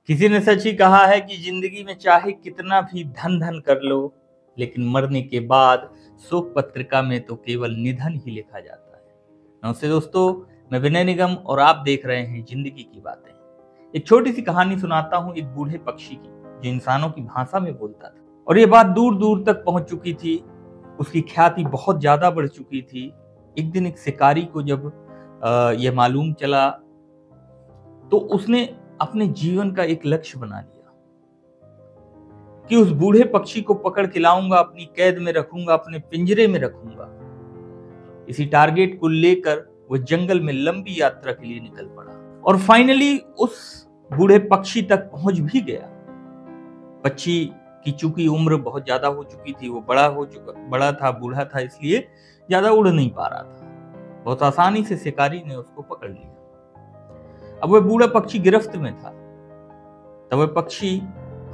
किसी ने सच ही कहा है कि जिंदगी में चाहे कितना भी धन धन कर लो, लेकिन मरने के बाद शोक पत्रिका में तो केवल निधन ही लिखा जाता है। नमस्ते दोस्तों, मैं विनय निगम और आप देख रहे हैं जिंदगी की बातें। एक छोटी सी कहानी सुनाता हूँ एक बूढ़े पक्षी की, जो इंसानों की भाषा में बोलता था। और ये बात दूर दूर तक पहुंच चुकी थी, उसकी ख्याति बहुत ज्यादा बढ़ चुकी थी। एक दिन एक शिकारी को जब यह मालूम चला तो उसने अपने जीवन का एक लक्ष्य बना लिया कि उस बूढ़े पक्षी को पकड़ के लाऊंगा, अपनी कैद में रखूंगा, अपने पिंजरे में रखूंगा। इसी टारगेट को लेकर वो जंगल में लंबी यात्रा के लिए निकल पड़ा और फाइनली उस बूढ़े पक्षी तक पहुंच भी गया। पक्षी की चूंकि उम्र बहुत ज्यादा हो चुकी थी, वो बड़ा था, बूढ़ा था, इसलिए ज्यादा उड़ नहीं पा रहा था। बहुत आसानी से शिकारी ने उसको पकड़ लिया। अब वह बूढ़ा पक्षी गिरफ्त में था। तब वह पक्षी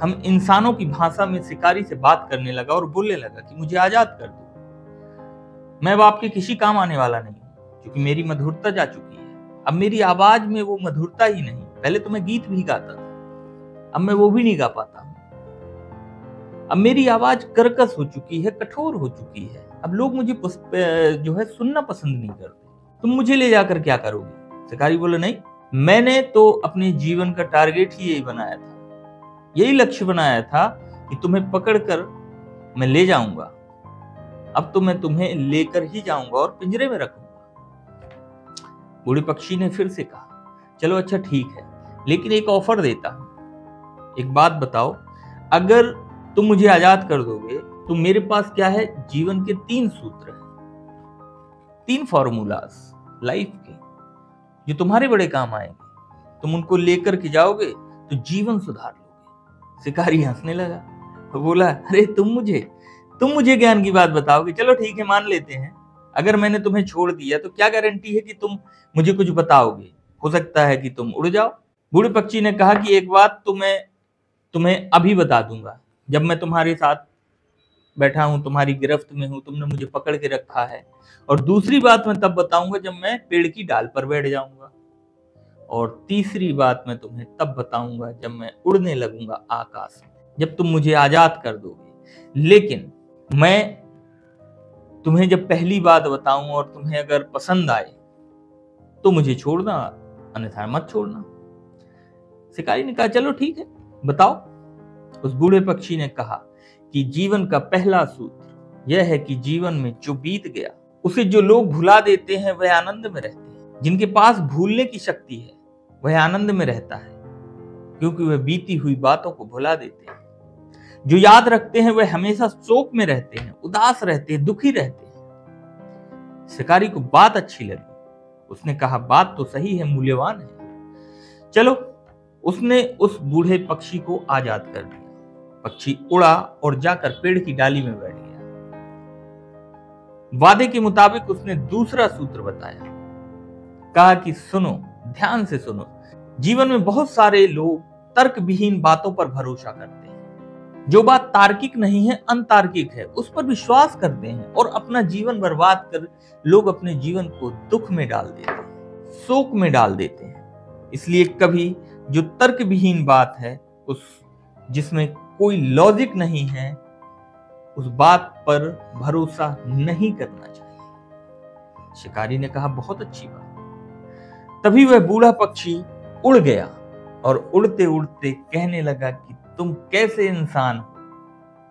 हम इंसानों की भाषा में शिकारी से बात करने लगा और बोलने लगा कि मुझे आजाद कर दो। मैं अब आपके किसी काम आने वाला नहीं हूं, क्योंकि मेरी मधुरता जा चुकी है। अब मेरी आवाज में वो मधुरता ही नहीं। पहले तो मैं गीत भी गाता था, अब मैं वो भी नहीं गा पाता हूं। अब मेरी आवाज कर्कश हो चुकी है, कठोर हो चुकी है। अब लोग मुझे जो है सुनना पसंद नहीं करते। तुम मुझे ले जाकर क्या करोगे? शिकारी बोला, नहीं, मैंने तो अपने जीवन का टारगेट ही यही बनाया था, यही लक्ष्य बनाया था कि तुम्हें पकड़कर मैं ले जाऊंगा। अब तो मैं तुम्हें लेकर ही जाऊंगा और पिंजरे में रखूंगा। बूढ़े पक्षी ने फिर से कहा, चलो अच्छा ठीक है, लेकिन एक ऑफर देता हूं। एक बात बताओ, अगर तुम मुझे आजाद कर दोगे तो मेरे पास क्या है, जीवन के 3 सूत्र हैं, 3 फॉर्मूलाज लाइफ के, जो तुम्हारे बड़े काम आएंगे। तुम उनको लेकर के जाओगे तो जीवन सुधार लोगे। शिकारी हंसने लगा और बोला, अरे तुम मुझे ज्ञान की बात बताओगे? चलो ठीक है, मान लेते हैं। अगर मैंने तुम्हें छोड़ दिया तो क्या गारंटी है कि तुम मुझे कुछ बताओगे? हो सकता है कि तुम उड़ जाओ। बूढ़े पक्षी ने कहा कि एक बात तो मैं तुम्हें अभी बता दूंगा। जब मैं तुम्हारे साथ बैठा हूं, तुम्हारी गिरफ्त में हूं, तुमने मुझे पकड़ के रखा है। और दूसरी बात मैं तब बताऊंगा जब मैं पेड़ की डाल पर बैठ जाऊंगा। और तीसरी बात मैं तुम्हें तब बताऊंगा जब मैं उड़ने लगूंगा आकाश में, जब तुम मुझे आजाद कर दोगे। लेकिन मैं तुम्हें जब पहली बात बताऊं और तुम्हें अगर पसंद आए तो मुझे छोड़ना, अन्यथा मत छोड़ना। शिकारी ने कहा, चलो ठीक है, बताओ। उस बूढ़े पक्षी ने कहा कि जीवन का पहला सूत्र यह है कि जीवन में जो बीत गया उसे जो लोग भुला देते हैं वह आनंद में रहते हैं। जिनके पास भूलने की शक्ति है वह आनंद में रहता है, क्योंकि वह बीती हुई बातों को भुला देते हैं। जो याद रखते हैं वह हमेशा शोक में रहते हैं, उदास रहते हैं, दुखी रहते हैं। शिकारी को बात अच्छी लगी। उसने कहा, बात तो सही है, मूल्यवान है। चलो, उसने उस बूढ़े पक्षी को आजाद कर दिया। पक्षी उड़ा और जाकर पेड़ की डाली में बैठ गया। वादे के मुताबिक उसने दूसरा सूत्र बताया। कहा कि सुनो, ध्यान से सुनो। जीवन में बहुत सारे लोग तर्क विहीन बातों पर भरोसा करते हैं। जो बात तार्किक नहीं है, अनतार्किक है, उस पर विश्वास करते हैं और अपना जीवन बर्बाद कर लोग अपने जीवन को दुख में डाल देते हैं, शोक में डाल देते हैं। इसलिए कभी जो तर्क विहीन बात है, जिसमें कोई लॉजिक नहीं है, उस बात पर भरोसा नहीं करना चाहिए। शिकारी ने कहा, बहुत अच्छी बात। तभी वह बूढ़ा पक्षी उड़ गया और उड़ते उड़ते कहने लगा कि तुम कैसे इंसान हो?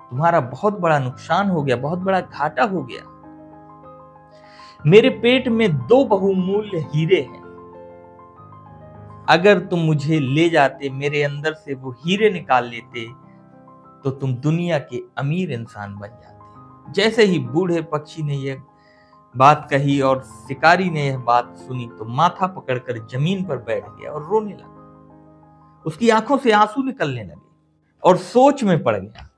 तुम्हारा बहुत बड़ा नुकसान हो गया, बहुत बड़ा घाटा हो गया। मेरे पेट में 2 बहुमूल्य हीरे हैं। अगर तुम मुझे ले जाते, मेरे अंदर से वो हीरे निकाल लेते, तो तुम दुनिया के अमीर इंसान बन जाते। जैसे ही बूढ़े पक्षी ने यह बात कही और शिकारी ने यह बात सुनी तो माथा पकड़कर जमीन पर बैठ गया और रोने लगा। उसकी आंखों से आंसू निकलने लगे और सोच में पड़ गया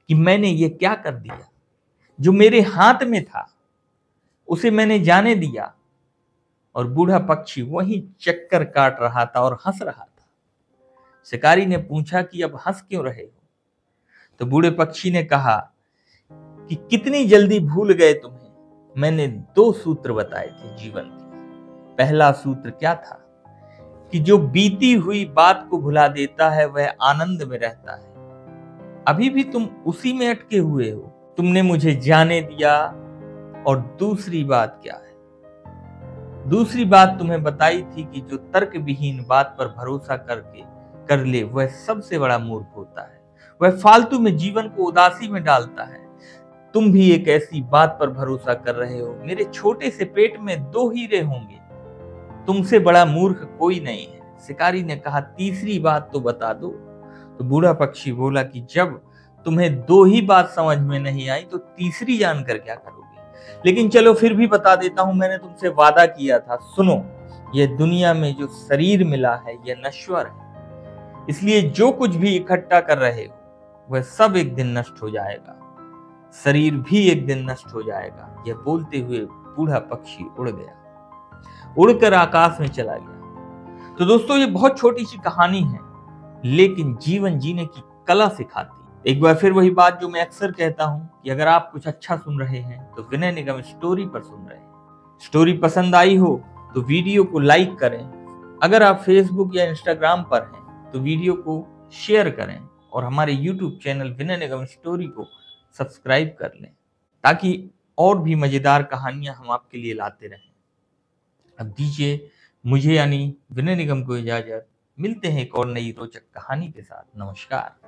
कि मैंने ये क्या कर दिया। जो मेरे हाथ में था उसे मैंने जाने दिया। और बूढ़ा पक्षी वहीं चक्कर काट रहा था और हंस रहा था। शिकारी ने पूछा कि अब हंस क्यों रहे हो? तो बूढ़े पक्षी ने कहा कि कितनी जल्दी भूल गए तुम्हें। मैंने 2 सूत्र बताए थे जीवन के। पहला सूत्र क्या था कि जो बीती हुई बात को भुला देता है वह आनंद में रहता है। अभी भी तुम उसी में अटके हुए हो। तुमने मुझे जाने दिया, और दूसरी बात क्या है? दूसरी बात तुम्हें बताई थी कि जो तर्क विहीन बात पर भरोसा करके कर ले वह सबसे बड़ा मूर्ख होता है। वह फालतू में जीवन को उदासी में डालता है। तुम भी एक ऐसी बात पर भरोसा कर रहे हो, मेरे छोटे से पेट में 2 हीरे होंगे। तुमसे बड़ा मूर्ख कोई नहीं है। शिकारी ने कहा, तीसरी बात तो बता दो। तो बूढ़ा पक्षी बोला कि जब तुम्हें 2 ही बात समझ में नहीं आई तो तीसरी जानकर क्या करोगे? लेकिन चलो फिर भी बता देता हूं, मैंने तुमसे वादा किया था। सुनो, यह दुनिया में जो शरीर मिला है यह नश्वर है, इसलिए जो कुछ भी इकट्ठा कर रहे हो वह सब एक दिन नष्ट हो जाएगा। शरीर भी एक दिन नष्ट हो जाएगा। यह बोलते हुए बूढ़ा पक्षी उड़ गया, उड़कर आकाश में चला गया। तो दोस्तों, ये बहुत छोटी सी कहानी है, लेकिन जीवन जीने की कला सिखाती है। एक बार फिर वही बात जो मैं अक्सर कहता हूं कि अगर आप कुछ अच्छा सुन रहे हैं तो विनय निगम स्टोरी पर सुन रहे हैं। स्टोरी पसंद आई हो तो वीडियो को लाइक करें। अगर आप फेसबुक या इंस्टाग्राम पर हैं तो वीडियो को शेयर करें, और हमारे यूट्यूब चैनल विनय निगम स्टोरी को सब्सक्राइब कर लें, ताकि और भी मजेदार कहानियां हम आपके लिए लाते रहें। अब दीजिए मुझे यानी विनय निगम को इजाजत। मिलते हैं एक और नई रोचक कहानी के साथ। नमस्कार।